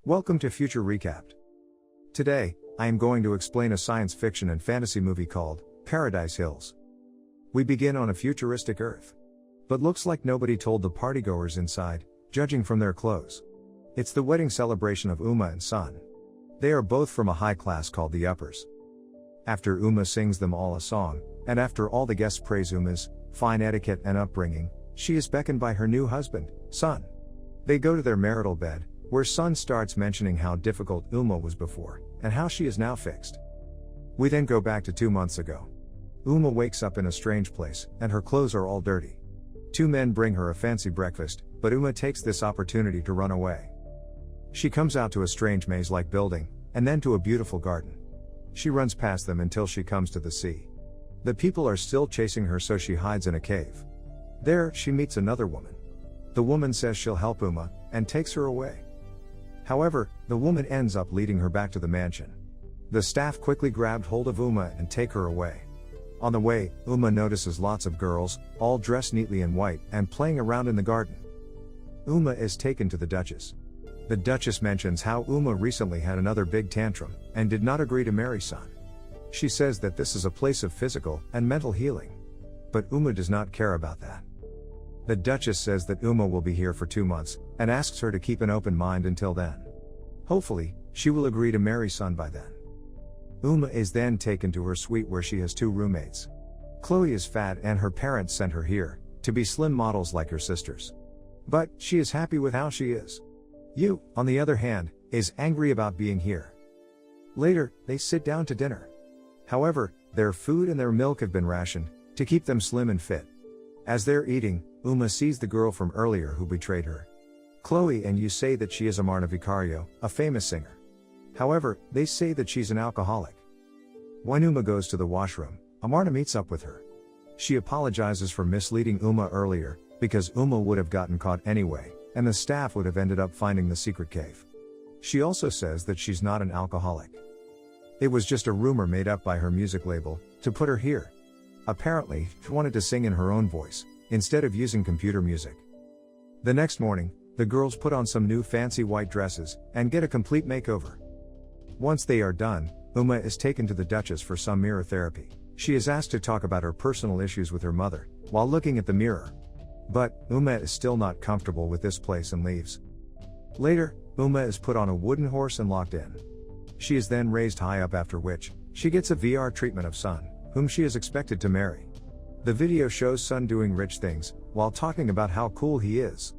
Welcome to Future Recapped. Today, I am going to explain a science fiction and fantasy movie called Paradise Hills. We begin on a futuristic Earth. But looks like nobody told the partygoers inside, judging from their clothes. It's the wedding celebration of Uma and Sun. They are both from a high class called the Uppers. After Uma sings them all a song, and after all the guests praise Uma's fine etiquette and upbringing, she is beckoned by her new husband, Sun. They go to their marital bed, where Sun starts mentioning how difficult Uma was before, and how she is now fixed. We then go back to 2 months ago. Uma wakes up in a strange place, and her clothes are all dirty. 2 men bring her a fancy breakfast, but Uma takes this opportunity to run away. She comes out to a strange maze-like building, and then to a beautiful garden. She runs past them until she comes to the sea. The people are still chasing her, so she hides in a cave. There, she meets another woman. The woman says she'll help Uma, and takes her away. However, the woman ends up leading her back to the mansion. The staff quickly grabbed hold of Uma and take her away. On the way, Uma notices lots of girls, all dressed neatly in white, and playing around in the garden. Uma is taken to the Duchess. The Duchess mentions how Uma recently had another big tantrum, and did not agree to marry Sun. She says that this is a place of physical and mental healing. But Uma does not care about that. The Duchess says that Uma will be here for 2 months, and asks her to keep an open mind until then. Hopefully, she will agree to marry Sun by then. Uma is then taken to her suite where she has 2 roommates. Chloe is fat and her parents sent her here, to be slim models like her sisters. But, she is happy with how she is. Yu, on the other hand, is angry about being here. Later, they sit down to dinner. However, their food and their milk have been rationed, to keep them slim and fit. As they're eating, Uma sees the girl from earlier who betrayed her. Chloe and Yu say that she is Amarna Vicario, a famous singer. However, they say that she's an alcoholic. When Uma goes to the washroom, Amarna meets up with her. She apologizes for misleading Uma earlier, because Uma would have gotten caught anyway, and the staff would have ended up finding the secret cave. She also says that she's not an alcoholic. It was just a rumor made up by her music label, to put her here. Apparently, she wanted to sing in her own voice, instead of using computer music. The next morning, the girls put on some new fancy white dresses, and get a complete makeover. Once they are done, Uma is taken to the Duchess for some mirror therapy. She is asked to talk about her personal issues with her mother, while looking at the mirror. But, Uma is still not comfortable with this place and leaves. Later, Uma is put on a wooden horse and locked in. She is then raised high up, after which, she gets a VR treatment of Sun, whom she is expected to marry. The video shows Sun doing rich things, while talking about how cool he is.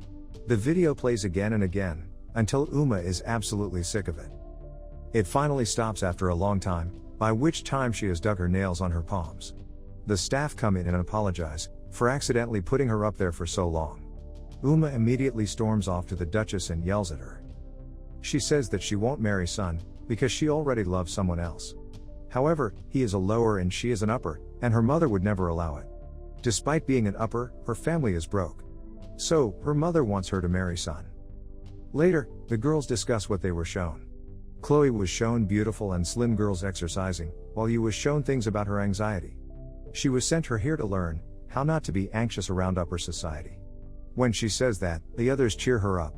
The video plays again and again, until Uma is absolutely sick of it. It finally stops after a long time, by which time she has dug her nails on her palms. The staff come in and apologize, for accidentally putting her up there for so long. Uma immediately storms off to the Duchess and yells at her. She says that she won't marry Sun, because she already loves someone else. However, he is a lower and she is an upper, and her mother would never allow it. Despite being an upper, her family is broke. So, her mother wants her to marry Sun. Later, the girls discuss what they were shown. Chloe was shown beautiful and slim girls exercising, while Yu was shown things about her anxiety. She was sent her here to learn how not to be anxious around upper society. When she says that, the others cheer her up.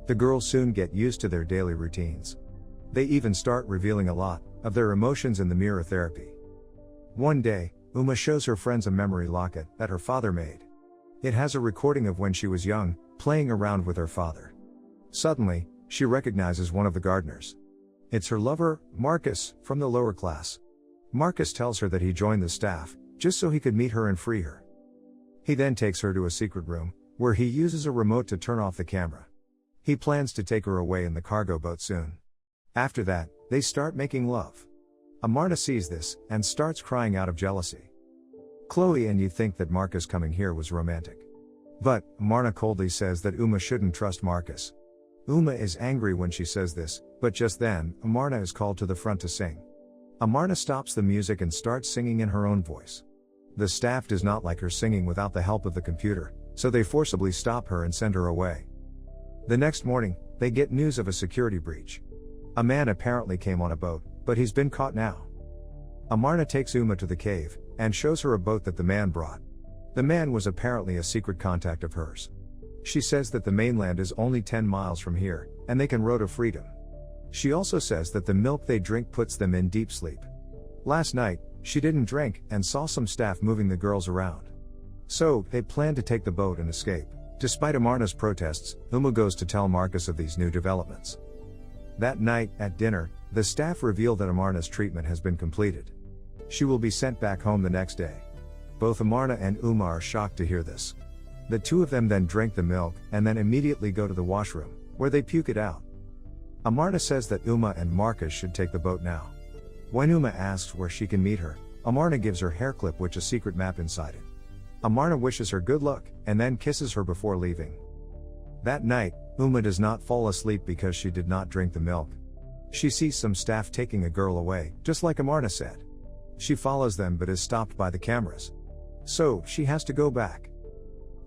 The girls soon get used to their daily routines. They even start revealing a lot of their emotions in the mirror therapy. One day, Uma shows her friends a memory locket that her father made. It has a recording of when she was young, playing around with her father. Suddenly, she recognizes one of the gardeners. It's her lover, Marcus, from the lower class. Marcus tells her that he joined the staff, just so he could meet her and free her. He then takes her to a secret room, where he uses a remote to turn off the camera. He plans to take her away in the cargo boat soon. After that, they start making love. Amarna sees this, and starts crying out of jealousy. Chloe and Yu think that Marcus coming here was romantic. But, Amarna coldly says that Uma shouldn't trust Marcus. Uma is angry when she says this, but just then, Amarna is called to the front to sing. Amarna stops the music and starts singing in her own voice. The staff does not like her singing without the help of the computer, so they forcibly stop her and send her away. The next morning, they get news of a security breach. A man apparently came on a boat, but he's been caught now. Amarna takes Uma to the cave, and shows her a boat that the man brought. The man was apparently a secret contact of hers. She says that the mainland is only 10 miles from here, and they can row to freedom. She also says that the milk they drink puts them in deep sleep. Last night, she didn't drink and saw some staff moving the girls around. So, they plan to take the boat and escape. Despite Amarna's protests, Uma goes to tell Marcus of these new developments. That night, at dinner, the staff reveal that Amarna's treatment has been completed. She will be sent back home the next day. Both Amarna and Uma are shocked to hear this. The two of them then drink the milk and then immediately go to the washroom, where they puke it out. Amarna says that Uma and Marcus should take the boat now. When Uma asks where she can meet her, Amarna gives her hair clip with a secret map inside it. Amarna wishes her good luck, and then kisses her before leaving. That night, Uma does not fall asleep because she did not drink the milk. She sees some staff taking a girl away, just like Amarna said. She follows them but is stopped by the cameras. So, she has to go back.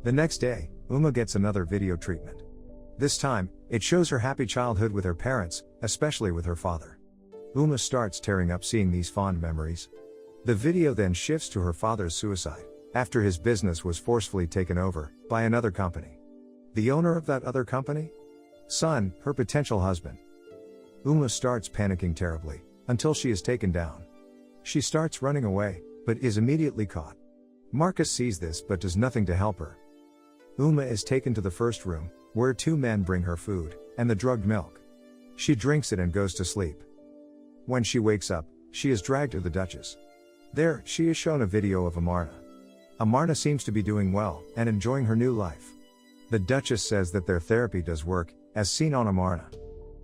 The next day, Uma gets another video treatment. This time, it shows her happy childhood with her parents, especially with her father. Uma starts tearing up seeing these fond memories. The video then shifts to her father's suicide, after his business was forcefully taken over by another company. The owner of that other company? Son, her potential husband. Uma starts panicking terribly, until she is taken down. She starts running away, but is immediately caught. Marcus sees this but does nothing to help her. Uma is taken to the first room, where two men bring her food, and the drugged milk. She drinks it and goes to sleep. When she wakes up, she is dragged to the Duchess. There, she is shown a video of Amarna. Amarna seems to be doing well, and enjoying her new life. The Duchess says that their therapy does work, as seen on Amarna.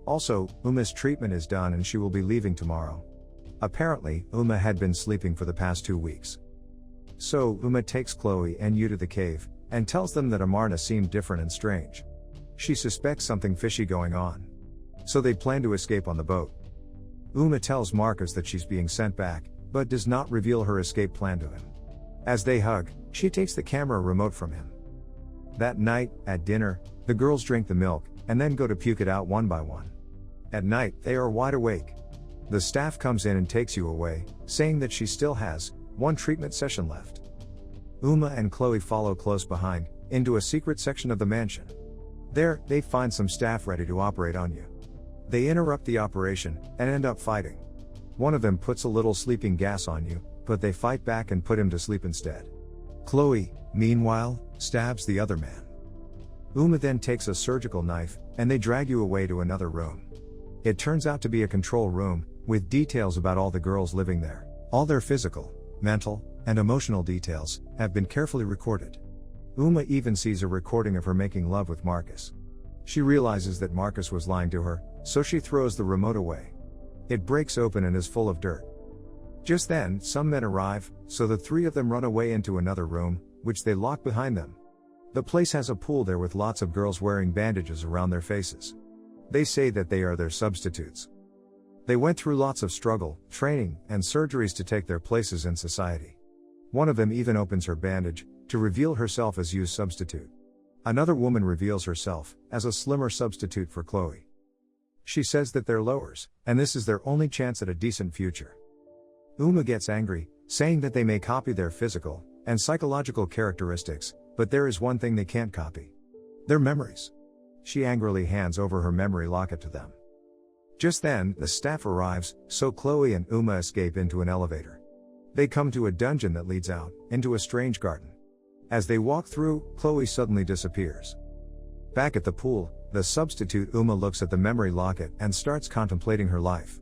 Also, Uma's treatment is done and she will be leaving tomorrow. Apparently, Uma had been sleeping for the past 2 weeks. So, Uma takes Chloe and Yu to the cave, and tells them that Amarna seemed different and strange. She suspects something fishy going on. So they plan to escape on the boat. Uma tells Marcus that she's being sent back, but does not reveal her escape plan to him. As they hug, she takes the camera remote from him. That night, at dinner, the girls drink the milk, and then go to puke it out one by one. At night, they are wide awake. The staff comes in and takes Yu away, saying that she still has one treatment session left. Uma and Chloe follow close behind, into a secret section of the mansion. There, they find some staff ready to operate on Yu. They interrupt the operation, and end up fighting. One of them puts a little sleeping gas on Yu, but they fight back and put him to sleep instead. Chloe, meanwhile, stabs the other man. Uma then takes a surgical knife, and they drag Yu away to another room. It turns out to be a control room, with details about all the girls living there. All their physical, mental, and emotional details have been carefully recorded. Uma even sees a recording of her making love with Marcus. She realizes that Marcus was lying to her, so she throws the remote away. It breaks open and is full of dirt. Just then, some men arrive, so the three of them run away into another room, which they lock behind them. The place has a pool there with lots of girls wearing bandages around their faces. They say that they are their substitutes. They went through lots of struggle, training, and surgeries to take their places in society. One of them even opens her bandage, to reveal herself as Yu's substitute. Another woman reveals herself, as a slimmer substitute for Chloe. She says that they're lowers, and this is their only chance at a decent future. Uma gets angry, saying that they may copy their physical and psychological characteristics, but there is one thing they can't copy. Their memories. She angrily hands over her memory locket to them. Just then, the staff arrives, so Chloe and Uma escape into an elevator. They come to a dungeon that leads out, into a strange garden. As they walk through, Chloe suddenly disappears. Back at the pool, the substitute Uma looks at the memory locket and starts contemplating her life.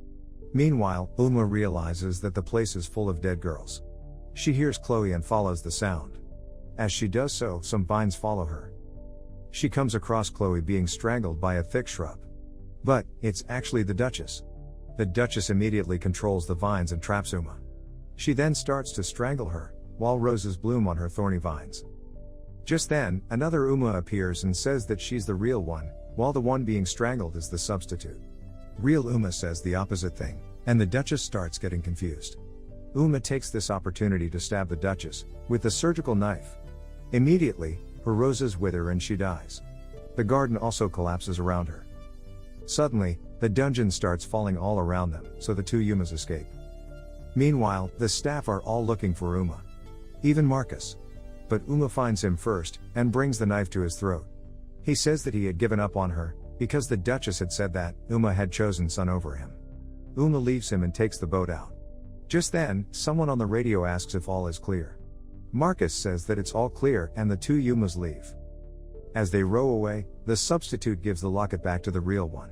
Meanwhile, Uma realizes that the place is full of dead girls. She hears Chloe and follows the sound. As she does so, some vines follow her. She comes across Chloe being strangled by a thick shrub. But, it's actually the Duchess. The Duchess immediately controls the vines and traps Uma. She then starts to strangle her, while roses bloom on her thorny vines. Just then, another Uma appears and says that she's the real one, while the one being strangled is the substitute. Real Uma says the opposite thing, and the Duchess starts getting confused. Uma takes this opportunity to stab the Duchess, with the surgical knife. Immediately, her roses wither and she dies. The garden also collapses around her. Suddenly, the dungeon starts falling all around them, so the two Umas escape. Meanwhile, the staff are all looking for Uma. Even Marcus. But Uma finds him first, and brings the knife to his throat. He says that he had given up on her, because the Duchess had said that Uma had chosen Sun over him. Uma leaves him and takes the boat out. Just then, someone on the radio asks if all is clear. Marcus says that it's all clear and the two Umas leave. As they row away, the substitute gives the locket back to the real one.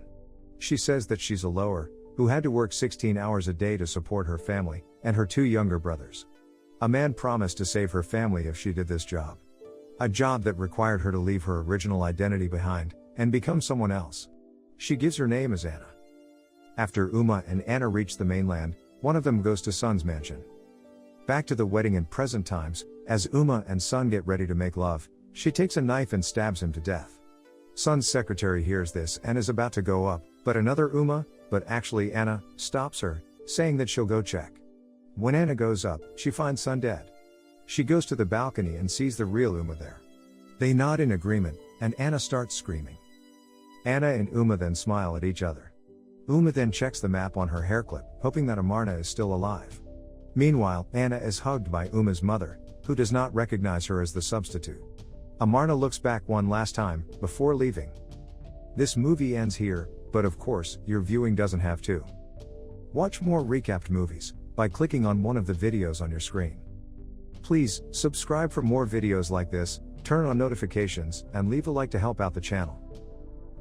She says that she's a lower, who had to work 16 hours a day to support her family, and her two younger brothers. A man promised to save her family if she did this job. A job that required her to leave her original identity behind, and become someone else. She gives her name as Anna. After Uma and Anna reach the mainland, one of them goes to Sun's mansion. Back to the wedding in present times, as Uma and Sun get ready to make love, she takes a knife and stabs him to death. Sun's secretary hears this and is about to go up, but another Uma, but actually Anna, stops her, saying that she'll go check. When Anna goes up, she finds Sun dead. She goes to the balcony and sees the real Uma there. They nod in agreement, and Anna starts screaming. Anna and Uma then smile at each other. Uma then checks the map on her hair clip, hoping that Amarna is still alive. Meanwhile, Anna is hugged by Uma's mother, who does not recognize her as the substitute. Amarna looks back one last time, before leaving. This movie ends here, but of course, your viewing doesn't have to. Watch more recapped movies, by clicking on one of the videos on your screen. Please, subscribe for more videos like this, turn on notifications, and leave a like to help out the channel.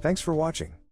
Thanks for watching.